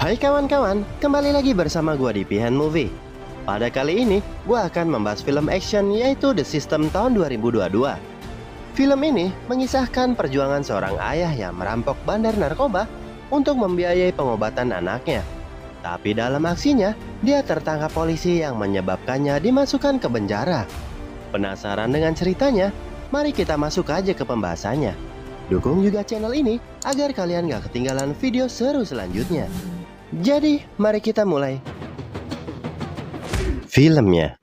Hai kawan-kawan, kembali lagi bersama gua di Pihan Movie. Pada kali ini, gua akan membahas film action yaitu The System tahun 2022. Film ini mengisahkan perjuangan seorang ayah yang merampok bandar narkoba untuk membiayai pengobatan anaknya. Tapi dalam aksinya, dia tertangkap polisi yang menyebabkannya dimasukkan ke penjara. Penasaran dengan ceritanya? Mari kita masuk aja ke pembahasannya. Dukung juga channel ini agar kalian gak ketinggalan video seru selanjutnya. Jadi, mari kita mulai filmnya.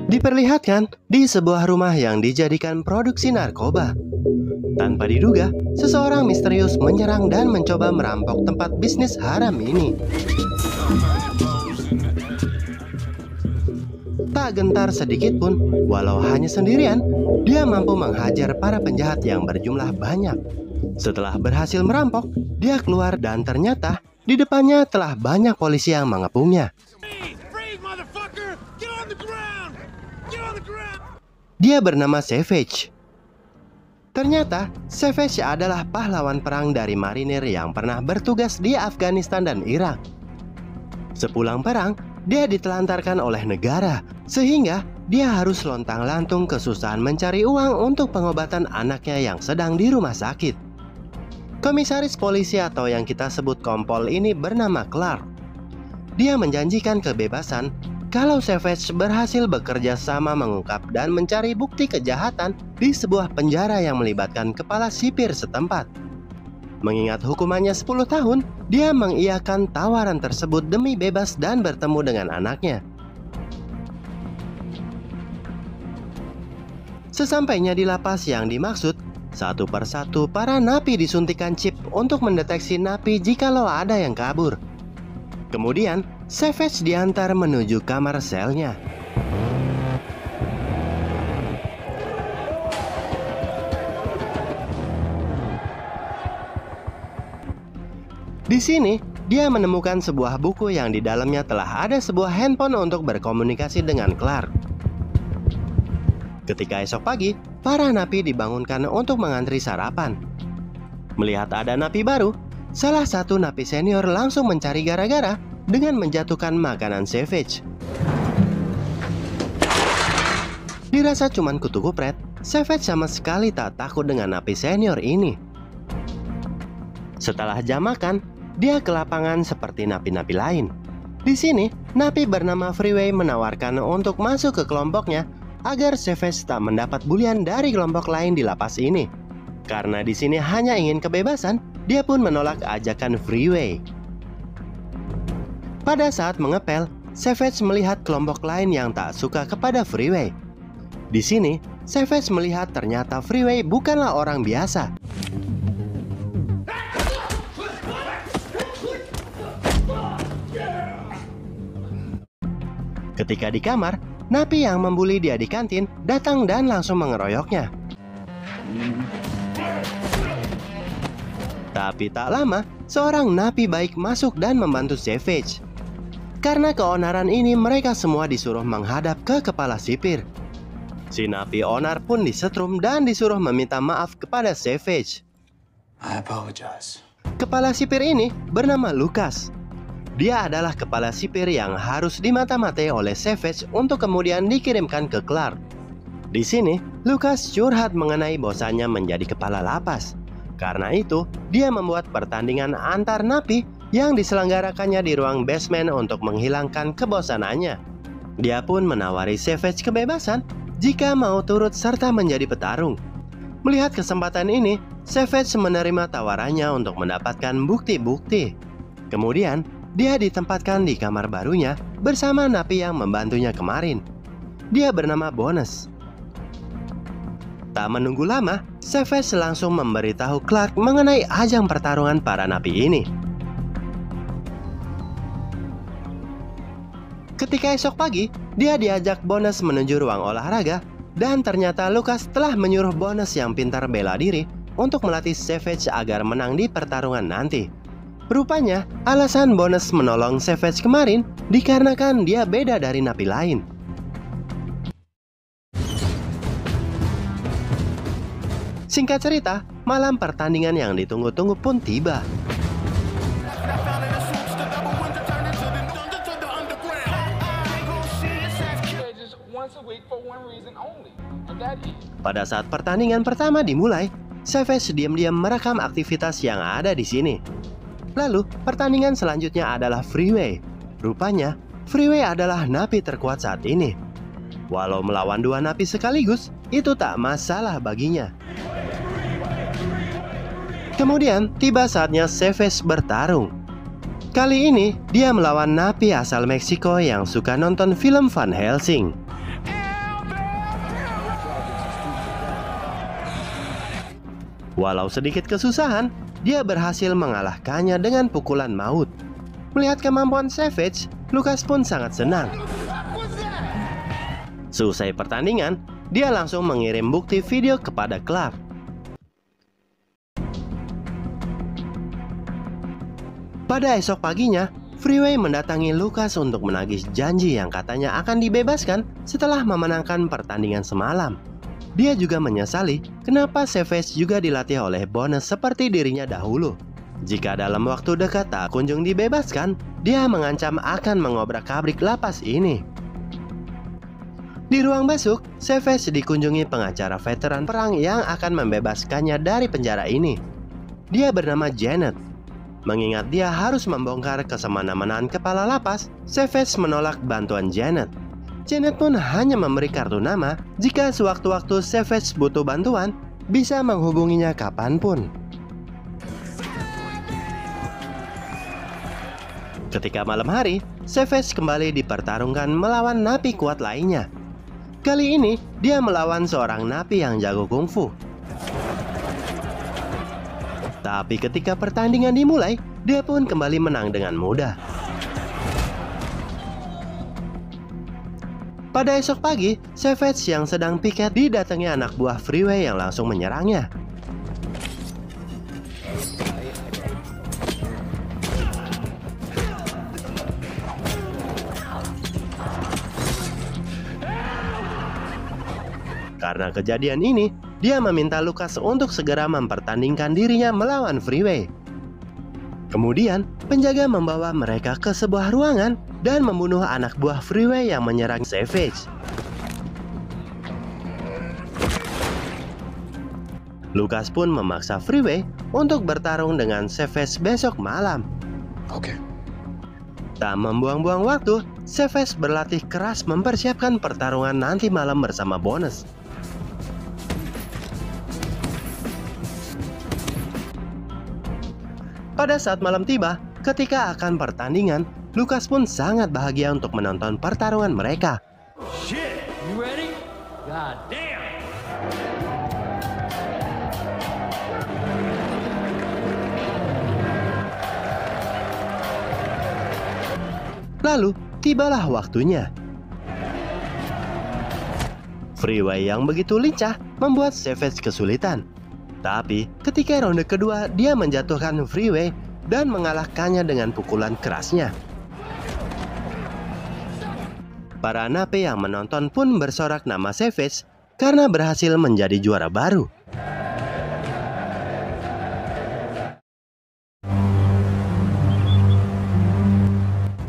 Diperlihatkan di sebuah rumah yang dijadikan produksi narkoba. Tanpa diduga, seseorang misterius menyerang dan mencoba merampok tempat bisnis haram ini. Tak gentar sedikit pun, walau hanya sendirian, dia mampu menghajar para penjahat yang berjumlah banyak. Setelah berhasil merampok, dia keluar dan ternyata di depannya telah banyak polisi yang mengepungnya. Dia bernama Savage. Ternyata, Savage adalah pahlawan perang dari marinir yang pernah bertugas di Afghanistan dan Irak. Sepulang perang, dia ditelantarkan oleh negara, sehingga dia harus lontang-lantung kesusahan mencari uang untuk pengobatan anaknya yang sedang di rumah sakit. Komisaris polisi atau yang kita sebut kompol ini bernama Clark. Dia menjanjikan kebebasan kalau Savage berhasil bekerja sama mengungkap dan mencari bukti kejahatan di sebuah penjara yang melibatkan kepala sipir setempat. Mengingat hukumannya 10 tahun, dia mengiyakan tawaran tersebut demi bebas dan bertemu dengan anaknya. Sesampainya di lapas yang dimaksud, satu persatu para napi disuntikan chip untuk mendeteksi napi jikalau ada yang kabur. Kemudian, Savage diantar menuju kamar selnya. Di sini, dia menemukan sebuah buku yang di dalamnya telah ada sebuah handphone untuk berkomunikasi dengan Clark. Ketika esok pagi, para napi dibangunkan untuk mengantri sarapan. Melihat ada napi baru, salah satu napi senior langsung mencari gara-gara dengan menjatuhkan makanan Savage. Dirasa cuman kutu kupret, Savage sama sekali tak takut dengan napi senior ini. Setelah jam makan, dia ke lapangan seperti napi-napi lain. Di sini, napi bernama Freeway menawarkan untuk masuk ke kelompoknya agar Savage tak mendapat bulian dari kelompok lain di lapas ini. Karena di sini hanya ingin kebebasan, dia pun menolak ajakan Freeway. Pada saat mengepel, Savage melihat kelompok lain yang tak suka kepada Freeway. Di sini, Savage melihat ternyata Freeway bukanlah orang biasa. Ketika di kamar, napi yang membuli dia di kantin datang dan langsung mengeroyoknya. Tapi tak lama, seorang napi baik masuk dan membantu Savage. Karena keonaran ini, mereka semua disuruh menghadap ke kepala sipir. Si napi onar pun disetrum dan disuruh meminta maaf kepada Savage. I apologize. Kepala sipir ini bernama Lucas. Dia adalah kepala sipir yang harus dimata-matai oleh Savage untuk kemudian dikirimkan ke Clark. Di sini, Lucas curhat mengenai bosannya menjadi kepala lapas. Karena itu, dia membuat pertandingan antar napi yang diselenggarakannya di ruang basement untuk menghilangkan kebosanannya. Dia pun menawari Savage kebebasan jika mau turut serta menjadi petarung. Melihat kesempatan ini, Savage menerima tawarannya untuk mendapatkan bukti-bukti. Kemudian, dia ditempatkan di kamar barunya bersama napi yang membantunya kemarin. Dia bernama Bonus. Tak menunggu lama, Savage langsung memberitahu Clark mengenai ajang pertarungan para napi ini. Ketika esok pagi, dia diajak Bonus menuju ruang olahraga dan ternyata Lucas telah menyuruh Bonus yang pintar bela diri untuk melatih Savage agar menang di pertarungan nanti. Rupanya, alasan Bonus menolong Savage kemarin dikarenakan dia beda dari napi lain. Singkat cerita, malam pertandingan yang ditunggu-tunggu pun tiba. Pada saat pertandingan pertama dimulai, Savage diam-diam merekam aktivitas yang ada di sini. Lalu, pertandingan selanjutnya adalah Freeway. Rupanya, Freeway adalah napi terkuat saat ini. Walau melawan dua napi sekaligus, itu tak masalah baginya. Kemudian, tiba saatnya Savage bertarung. Kali ini, dia melawan napi asal Meksiko yang suka nonton film Van Helsing. Walau sedikit kesusahan, dia berhasil mengalahkannya dengan pukulan maut. Melihat kemampuan Savage, Lucas pun sangat senang. Selesai pertandingan, dia langsung mengirim bukti video kepada Clark. Pada esok paginya, Freeway mendatangi Lucas untuk menagih janji yang katanya akan dibebaskan setelah memenangkan pertandingan semalam. Dia juga menyesali kenapa Savage juga dilatih oleh Bones seperti dirinya dahulu. Jika dalam waktu dekat tak kunjung dibebaskan, dia mengancam akan mengobrak-abrik lapas ini. Di ruang besuk, Savage dikunjungi pengacara veteran perang yang akan membebaskannya dari penjara ini. Dia bernama Janet. Mengingat dia harus membongkar kesemena-menaan kepala lapas, Savage menolak bantuan Janet. Janet pun hanya memberi kartu nama jika sewaktu-waktu Savage butuh bantuan, bisa menghubunginya kapanpun. Ketika malam hari, Savage kembali dipertarungkan melawan napi kuat lainnya. Kali ini, dia melawan seorang napi yang jago kungfu. Tapi ketika pertandingan dimulai, dia pun kembali menang dengan mudah. Pada esok pagi, Savage yang sedang piket didatangi anak buah Freeway yang langsung menyerangnya. Karena kejadian ini, dia meminta Lucas untuk segera mempertandingkan dirinya melawan Freeway. Kemudian, penjaga membawa mereka ke sebuah ruangan dan membunuh anak buah Freeway yang menyerang Savage. Lucas pun memaksa Freeway untuk bertarung dengan Savage besok malam. Oke. Tak membuang-buang waktu, Savage berlatih keras mempersiapkan pertarungan nanti malam bersama Bones. Pada saat malam tiba, ketika akan pertandingan, Lucas pun sangat bahagia untuk menonton pertarungan mereka. Shit, you ready? God damn. Lalu, tibalah waktunya. Freeway yang begitu lincah membuat Savage kesulitan. Tapi, ketika ronde kedua, dia menjatuhkan Freeway dan mengalahkannya dengan pukulan kerasnya. Para napi yang menonton pun bersorak nama Savage karena berhasil menjadi juara baru.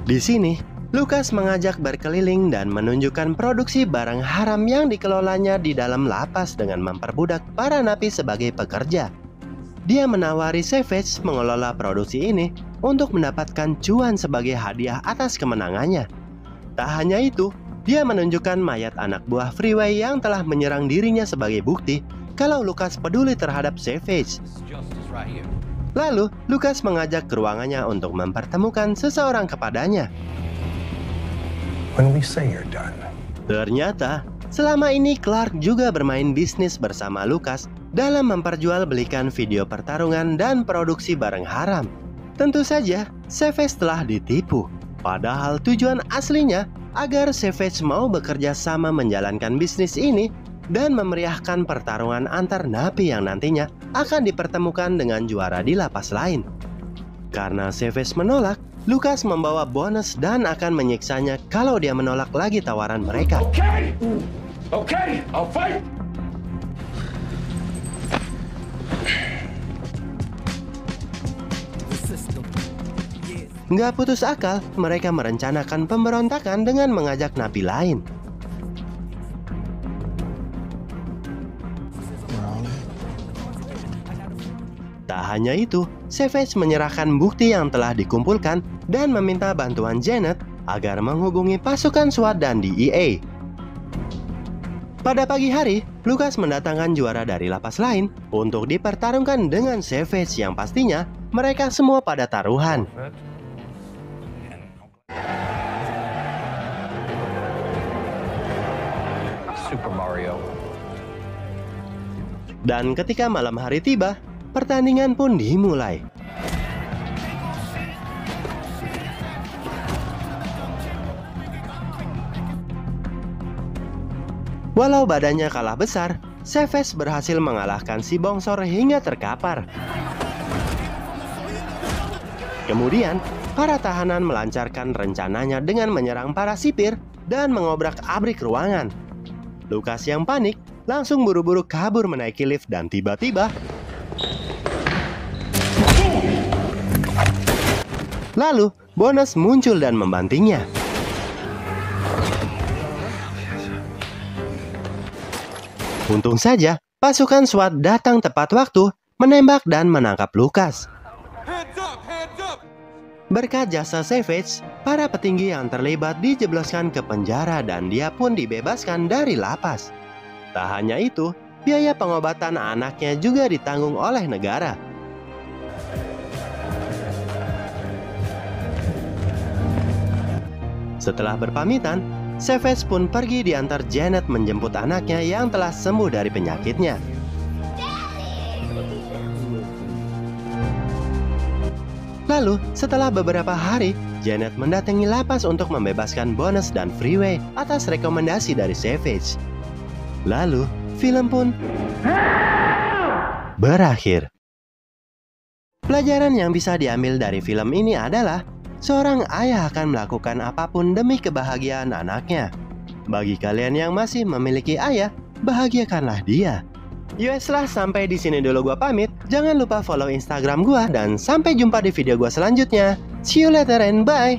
Di sini, Lucas mengajak berkeliling dan menunjukkan produksi barang haram yang dikelolanya di dalam lapas dengan memperbudak para napi sebagai pekerja. Dia menawari Savage mengelola produksi ini untuk mendapatkan cuan sebagai hadiah atas kemenangannya. Tak hanya itu, dia menunjukkan mayat anak buah Freeway yang telah menyerang dirinya sebagai bukti kalau Lucas peduli terhadap Savage. Lalu, Lucas mengajak ke ruangannya untuk mempertemukan seseorang kepadanya. When we say you're done. Ternyata, selama ini Clark juga bermain bisnis bersama Lucas dalam memperjualbelikan video pertarungan dan produksi barang haram. Tentu saja, Savage telah ditipu. Padahal tujuan aslinya agar Savage mau bekerja sama menjalankan bisnis ini dan memeriahkan pertarungan antar napi yang nantinya akan dipertemukan dengan juara di lapas lain. Karena Savage menolak, Lucas membawa Bones dan akan menyiksanya kalau dia menolak lagi tawaran mereka. Okay, okay, I'll fight. Nggak putus akal, mereka merencanakan pemberontakan dengan mengajak napi lain. Tak hanya itu, Savage menyerahkan bukti yang telah dikumpulkan dan meminta bantuan Janet agar menghubungi pasukan SWAT dan DEA. Pada pagi hari, Lucas mendatangkan juara dari lapas lain untuk dipertarungkan dengan Savage yang pastinya mereka semua pada taruhan. Super Mario. Dan ketika malam hari tiba, pertandingan pun dimulai. Walau badannya kalah besar, Savage berhasil mengalahkan si bongsor hingga terkapar. Kemudian, para tahanan melancarkan rencananya dengan menyerang para sipir dan mengobrak-abrik ruangan. Lucas yang panik langsung buru-buru kabur menaiki lift dan tiba-tiba lalu Bonus muncul dan membantingnya. Untung saja pasukan SWAT datang tepat waktu menembak dan menangkap Lucas. Berkat jasa Savage, para petinggi yang terlibat dijebloskan ke penjara dan dia pun dibebaskan dari lapas. Tak hanya itu, biaya pengobatan anaknya juga ditanggung oleh negara. Setelah berpamitan, Savage pun pergi diantar Janet menjemput anaknya yang telah sembuh dari penyakitnya. Lalu, setelah beberapa hari, Janet mendatangi lapas untuk membebaskan Bonus dan Freeway atas rekomendasi dari Savage. Lalu, film pun berakhir. Pelajaran yang bisa diambil dari film ini adalah seorang ayah akan melakukan apapun demi kebahagiaan anaknya. Bagi kalian yang masih memiliki ayah, bahagiakanlah dia. Yeslah, sampai di sini dulu gua pamit. Jangan lupa follow Instagram gua dan sampai jumpa di video gua selanjutnya. See you later and bye.